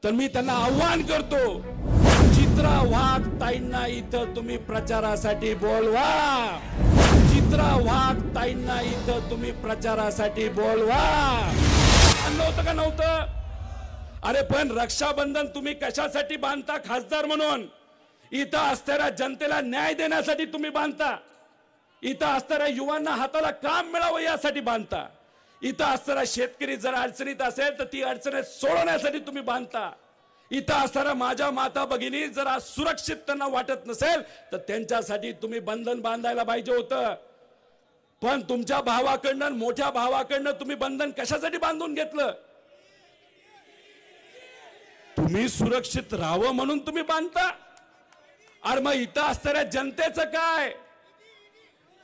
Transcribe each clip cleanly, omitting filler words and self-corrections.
तर मी त्यांना आव्हान करतो, चित्रा वाघ ताईंना इथं तुम्ही प्रचारासाठी बोलवा। चित्रा वाघ ताईंना इथं तुम्ही प्रचारासाठी बोलवा। नव्हतं का नव्हतं? अरे पण रक्षाबंधन तुम्ही कशासाठी बांधता? खासदार म्हणून इथं असणाऱ्या जनतेला न्याय देण्यासाठी तुम्ही बांधता। इथं असणाऱ्या युवांना हाताला काम मिळावं यासाठी बांधता। इथं असणारा शेतकरी जर अडचणीत असेल तर ती अडचणी सोडवण्यासाठी तुम्ही बांधता। इथं असणाऱ्या माझ्या माता भगिनी जर आज सुरक्षित त्यांना वाटत नसेल तर त्यांच्यासाठी तुम्ही बंधन बांधायला पाहिजे होतं। पण तुमच्या भावाकडनं, मोठ्या भावाकडनं तुम्ही बंधन कशासाठी बांधून घेतलं? तुम्ही सुरक्षित राहावं म्हणून तुम्ही बांधता। अरे मग इथं असणाऱ्या जनतेचं काय?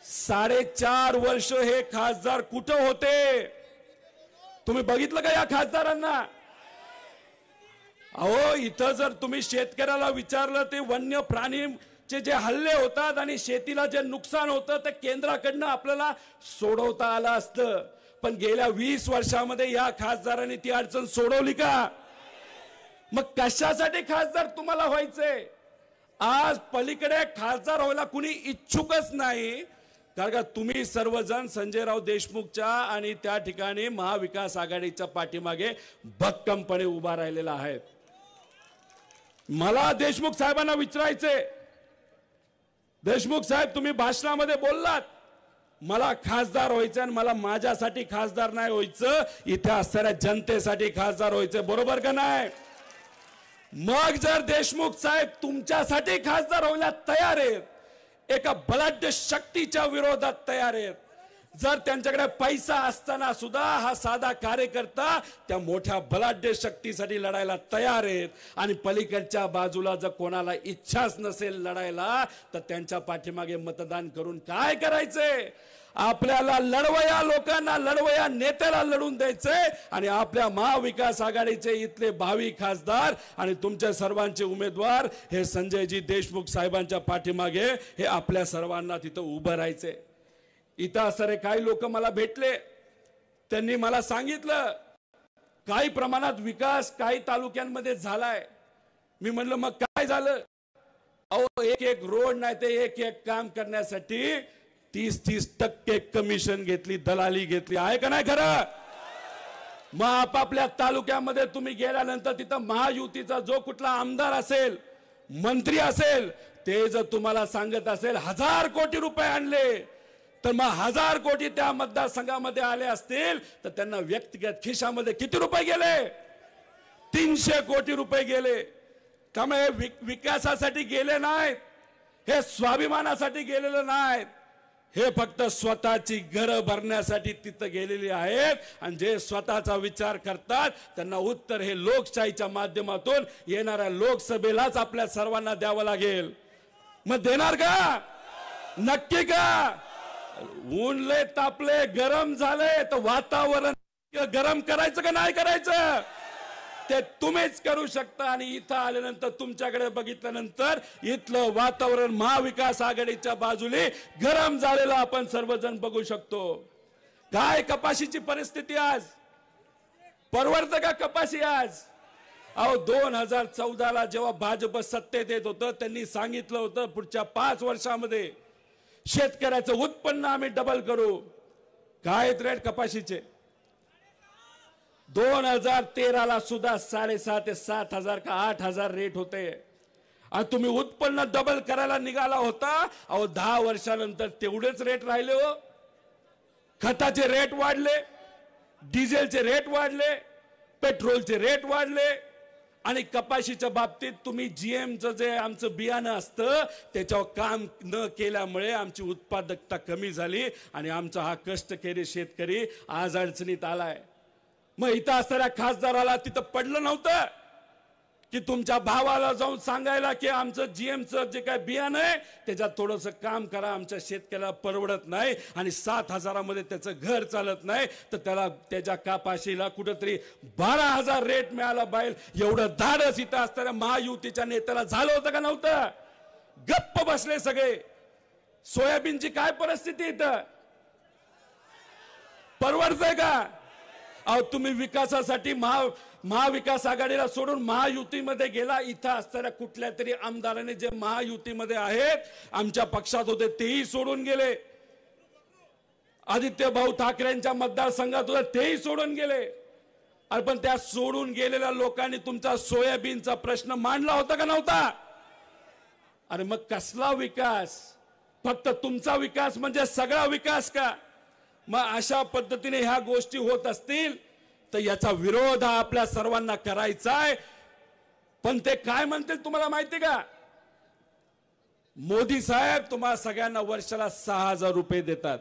4.5 वर्ष हे खासदार कुठं होते? तुम्ही बघितलं का या खासदारांना? अहो इथं जर तुम्ही शेतकऱ्याला विचारलं ते वन्य प्राणीचे जे हल्ले होतात आणि शेतीला जे नुकसान होतं ते केंद्राकडनं आपल्याला सोडवता आलं असतं। पण गेल्या 20 वर्षामध्ये या खासदारांनी ती अडचण सोडवली का? मग कशासाठी खासदार तुम्हाला व्हायचंय? आज पलीकडे खासदार व्हायला कुणी इच्छुकच नाही, कारण का तुम्ही सर्वजण संजयराव देशमुखच्या आणि त्या ठिकाणी महाविकास आघाडीच्या पाठीमागे भक्कमपणे उभा राहिलेला आहे। मला देशमुख साहेबांना विचारायचे, देशमुख साहेब तुम्ही भाषणामध्ये बोललात मला खासदार व्हायचं आणि मला माझ्यासाठी खासदार नाही व्हायचं, इथे असणाऱ्या जनतेसाठी खासदार व्हायचं, बरोबर का नाही? मग जर देशमुख साहेब तुमच्यासाठी खासदार व्हायला तयार आहेत, एका बलाढ्य शक्तीच्या विरोधात तयार आहेत, जर त्यांच्याकडे पैसा असताना सुद्धा हा साधा कार्यकर्ता त्या मोठ्या बलाढ्य शक्तीसाठी लढायला तयार आहेत, आणि पलीकडच्या बाजूला जर कोणाला इच्छाच नसेल लढायला तर त्यांच्या पाठीमागे मतदान करून काय करायचंय? आपल्याला लढवया लोकांना, लढवया नेत्याला लढून द्यायचंय, आणि आपल्या महाविकास आघाडीचे इथले भावी खासदार आणि तुमच्या सर्वांचे उमेदवार हे संजयजी देशमुख साहेबांच्या पाठीमागे हे आपल्या सर्वांना तिथं उभं राहायचंय। इथं असणारे काही लोक मला भेटले, त्यांनी मला सांगितलं काही प्रमाणात विकास काही तालुक्यांमध्ये झालाय। मी म्हणलं मग काय झालं? अहो एक रोड नाही ते एक काम करण्यासाठी 30% कमिशन घेतली, दलाली घेतली, आहे का नाही खरं? मग आपापल्या तालुक्यामध्ये तुम्ही गेल्यानंतर तिथं महायुतीचा जो कुठला आमदार असेल, मंत्री असेल, ते जर तुम्हाला सांगत असेल 1000 कोटी रुपये आणले, तर मग 1000 कोटी त्या मतदारसंघामध्ये आले असतील तर त्यांना व्यक्तिगत खिशामध्ये किती रुपये गेले? 300 कोटी रुपये गेले। त्यामुळे विकासासाठी गेले नाहीत, हे स्वाभिमानासाठी गेलेलं नाहीत, हे फक्त स्वतःची घरं भरण्यासाठी तिथं गेलेली आहेत। आणि जे स्वतःचा विचार करतात त्यांना उत्तर हे लोकशाहीच्या माध्यमातून येणाऱ्या लोकसभेलाच आपल्या सर्वांना द्यावं लागेल। मग देणार का? नक्की का? ऊन लय तापले, गरम झाले, तर वातावरण गरम करायचं का नाही करायचं ते तुम्हीच करू शकता। आणि इथं आल्यानंतर तुमच्याकडे बघितल्यानंतर इथलं वातावरण महाविकास आघाडीच्या बाजूने गरम झालेलं आपण सर्वजण बघू शकतो। काय कपाशीची परिस्थिती आज? परवडतं का कपाशी आज? अहो 2014ला जेव्हा भाजप सत्तेत येत होतं त्यांनी सांगितलं होतं पुढच्या 5 वर्षामध्ये शेतकऱ्याचं उत्पन्न आम्ही डबल करू। काय रेट कपाशीचे? 2013ला सुद्धा 7,500 ते 7,000 का 8,000 रेट होते, आणि तुम्ही उत्पन्न डबल करायला निघाला होता। अहो 10 वर्षानंतर तेवढेच रेट राहिले हो। खताचे रेट वाढले, डिझेलचे रेट वाढले, पेट्रोलचे रेट वाढले, आणि कपाशीच्या बाबतीत तुम्ही जीएमचं जे आमचं बियाणं असतं त्याच्यावर काम न केल्यामुळे आमची उत्पादकता कमी झाली आणि आमचा हा कष्टकरी शेतकरी आज अडचणीत आलाय। मग इथं असणाऱ्या खासदाराला तिथं पडलं नव्हतं की तुमच्या भावाला जाऊन सांगायला की आमचं जीएमचं जे काय बियाणं आहे त्याच्यात थोडंसं काम करा, आमच्या शेतकऱ्याला परवडत नाही आणि 7,000 मध्ये त्याचं घर चालत नाही, तर त्याला त्याच्या कापाशीला कुठेतरी 12,000 रेट मिळाला पाहिजे। एवढं धाडस इथं असणाऱ्या महायुतीच्या नेत्याला झालं होतं का नव्हतं? गप्प बसले सगळे। सोयाबीनची काय परिस्थिती इथं? परवडतंय का? अहो तुम्ही विकासासाठी महाविकास आघाडीला सोडून महायुतीमध्ये गेला. इथं असणाऱ्या कुठल्या तरी आमदारांनी जे महायुतीमध्ये आहेत आमच्या पक्षात होते तेही सोडून गेले. आदित्य भाऊ ठाकरेंच्या मतदारसंघात होते तेही सोडून गेले. अरे पण त्या सोडून गेलेल्या लोकांनी तुमचा सोयाबीनचा प्रश्न मांडला होता का नव्हता? अरे मग कसला विकास? फक्त तुमचा विकास म्हणजे सगळा विकास का? मग अशा पद्धतीने ह्या गोष्टी होत असतील तर याचा विरोध हा आपल्या सर्वांना करायचा आहे. पण ते काय म्हणतील तुम्हाला माहिती का? मोदी साहेब तुम्हाला सगळ्यांना वर्षाला 6,000 रुपये देतात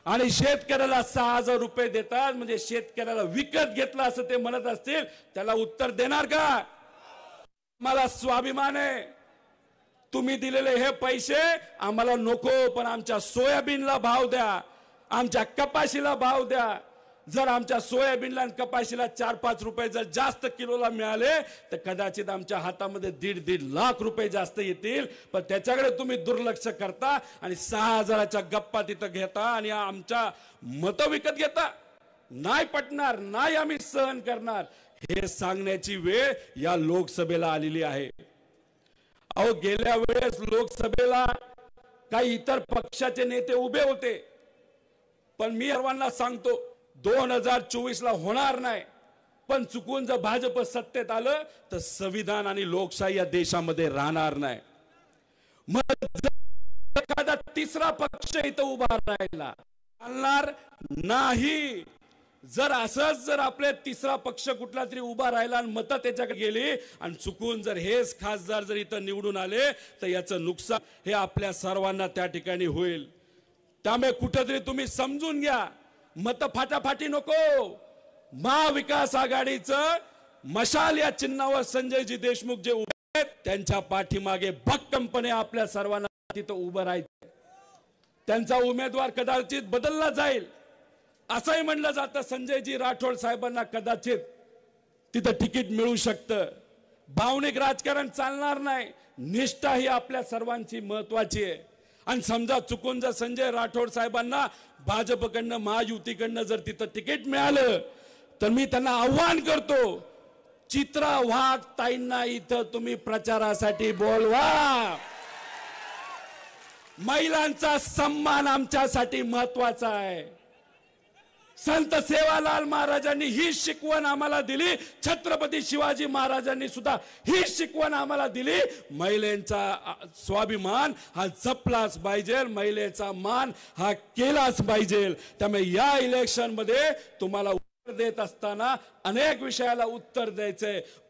आणि शेतकऱ्याला 6,000 रुपये देतात, म्हणजे शेतकऱ्याला विकत घेतला असं ते म्हणत असतील. त्याला उत्तर देणार का? मला स्वाभिमान आहे. तुम्ही दिलेले हे पैसे आम्हाला नको, पण आमच्या सोयाबीनला भाव द्या, आमच्या कपाशीला भाव द्या. जर आमच्या सोयाबीनला आणि कपाशीला 4-5 रुपये जर जास्त किलोला मिळाले तर कदाचित आमच्या हातामध्ये 1.5 लाख रुपये जास्त येतील. पण त्याच्याकडे तुम्ही दुर्लक्ष करता आणि 6,000च्या गप्पा तिथं घेता आणि आमच्या मतं विकत घेता. नाही पटणार, नाही आम्ही सहन करणार, हे सांगण्याची वेळ या लोकसभेला आलेली आहे. अहो गेल्या वेळेस लोकसभेला काही इतर पक्षाचे नेते उभे होते, पण मी सर्वांना सांगतो 2024 ला होणार नाही. पण चुकून जर भाजप सत्तेत आलं तर संविधान आणि लोकशाही या देशामध्ये राहणार नाही. मग एखादा तिसरा पक्ष इथं उभा राहिला चालणार नाही. जर असंच जर आपले तिसरा पक्ष कुठला तरी उभा राहिला आणि मतं त्याच्याकडे गेली आणि चुकून जर हेच खासदार जर इथं निवडून आले तर याचं नुकसान हे आपल्या सर्वांना त्या ठिकाणी होईल. त्यामुळे कुठेतरी तुम्ही समजून घ्या, मत फाटाफाटी नको. महाविकास आघाडीचं मशाल या चिन्हावर संजयजी देशमुख जे उभे आहेत त्यांच्या पाठीमागे भक्कमपणे आपल्या सर्वांना तिथं उभं राहायचं. त्यांचा उमेदवार कदाचित बदलला जाईल असंही म्हणलं जातं. संजयजी राठोड साहेबांना कदाचित तिथं तिकीट मिळू शकतं. भावनिक राजकारण चालणार नाही. निष्ठा ही आपल्या सर्वांची महत्वाची आहे. आणि समजा चुकून जर संजय राठोड साहेबांना भाजपकडनं महायुतीकडनं जर तिथं तिकीट मिळालं तर मी त्यांना आव्हान करतो, चित्रा वाघ ताईंना इथं तुम्ही प्रचारासाठी बोलवा. महिलांचा सन्मान आमच्यासाठी महत्वाचा आहे. संत सेवालाल महाराजांनी ही शिकवण आम्हाला दिली. छत्रपती शिवाजी महाराजांनी सुद्धा ही शिकवण आम्हाला दिली. महिलांचा स्वाभिमान हा जपलाच पाहिजे, महिलेचा मान हा केलाच पाहिजे. त्यामुळे या इलेक्शन मध्ये तुम्हाला उत्तर देत असताना अनेक विषयाला उत्तर द्यायचंय.